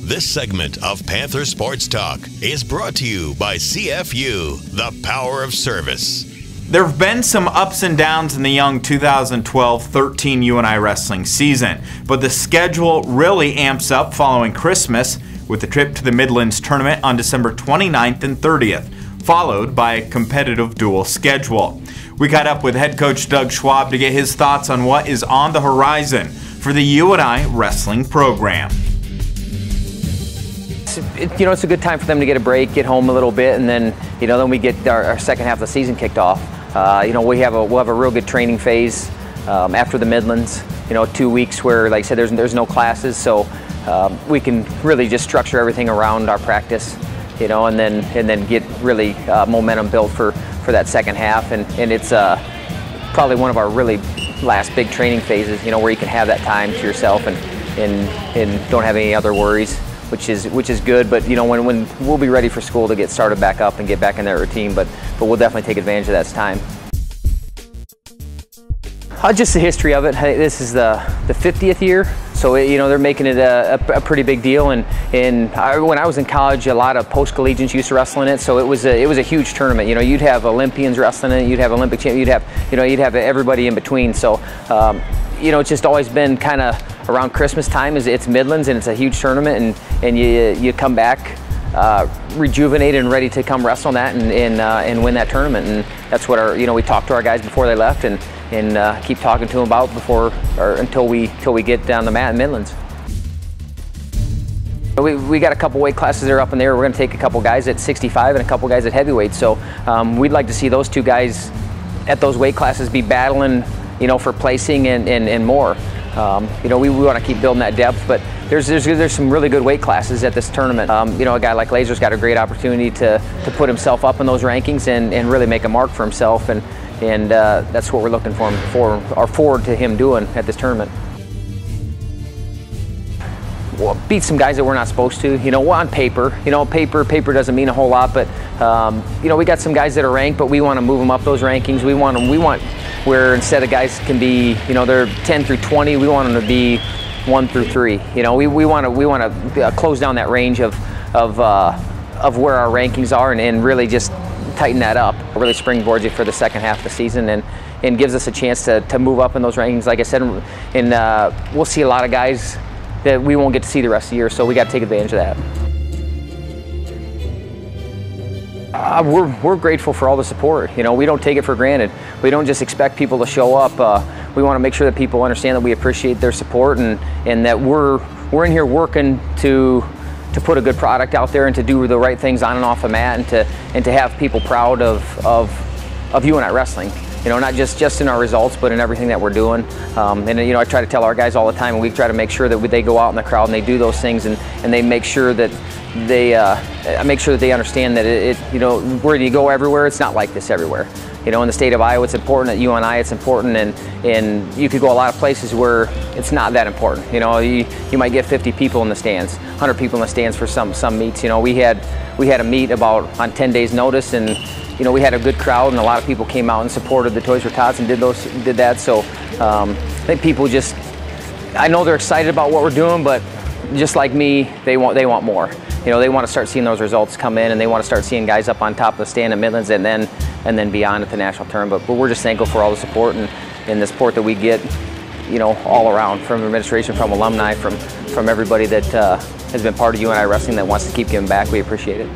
This segment of Panther Sports Talk is brought to you by CFU, the power of service. There have been some ups and downs in the young 2012-13 UNI wrestling season, but the schedule really amps up following Christmas with a trip to the Midlands Tournament on December 29th and 30th, followed by a competitive dual schedule. We got up with head coach Doug Schwab to get his thoughts on what is on the horizon for the UNI wrestling program. It's a good time for them to get a break, get home a little bit, and then then we get our second half of the season kicked off. We'll have a real good training phase after the Midlands. 2 weeks where, like I said, there's no classes, so we can really just structure everything around our practice, and then get really momentum built for that second half, and it's probably one of our really last big training phases, where you can have that time to yourself and don't have any other worries, which is good. But when we'll be ready for school to get started back up and get back in their routine, but we'll definitely take advantage of that time. Just the history of it. This is the 50th year, so they're making it a pretty big deal. And when I was in college, a lot of post-collegians used to wrestle in it, so it was a huge tournament. You'd have Olympians wrestling in it, you'd have Olympic champions, you'd have everybody in between. So it's just always been kind of around Christmas time. It's Midlands and it's a huge tournament, and you come back rejuvenated and ready to come wrestle on that and win that tournament. And that's what we talked to our guys before they left and keep talking to them about until we get down the mat in Midlands. We got a couple weight classes that are up in there. We're going to take a couple guys at 65 and a couple guys at heavyweight. So we'd like to see those two guys at those weight classes be battling, for placing and more. We want to keep building that depth, but there's some really good weight classes at this tournament. A guy like Laser's got a great opportunity to put himself up in those rankings and really make a mark for himself, and that's what we're looking forward to him doing at this tournament. Well, beat some guys that we're not supposed to. On paper, paper doesn't mean a whole lot, but we got some guys that are ranked, but we want to move them up those rankings. We want where instead of guys can be, they're 10 through 20, we want them to be 1 through 3. We want to close down that range of where our rankings are and really just tighten that up. It really springboards you for the second half of the season and gives us a chance to move up in those rankings, like I said, and we'll see a lot of guys that we won't get to see the rest of the year, so we got to take advantage of that. We're grateful for all the support. We don't take it for granted. We don't just expect people to show up. We want to make sure that people understand that we appreciate their support and that we're in here working to put a good product out there and to do the right things on and off the mat and to have people proud of UNI wrestling. Not just in our results, but in everything that we're doing. I try to tell our guys all the time, and we try to make sure that they go out in the crowd and they do those things, and they make sure that they understand that where you go everywhere, it's not like this everywhere. In the state of Iowa, it's important. At UNI, it's important, and you could go a lot of places where it's not that important. You might get 50 people in the stands, 100 people in the stands for some meets. We had a meet on 10 days notice, and we had a good crowd, and a lot of people came out and supported the Toys for Tots and did that. So I think people I know they're excited about what we're doing, but just like me, they want more. They want to start seeing those results come in, and they want to start seeing guys up on top of the stand in Midlands and then beyond at the national tournament. But we're just thankful for all the support and the support that we get, all around, from administration, from alumni, from everybody that has been part of UNI wrestling that wants to keep giving back. We appreciate it.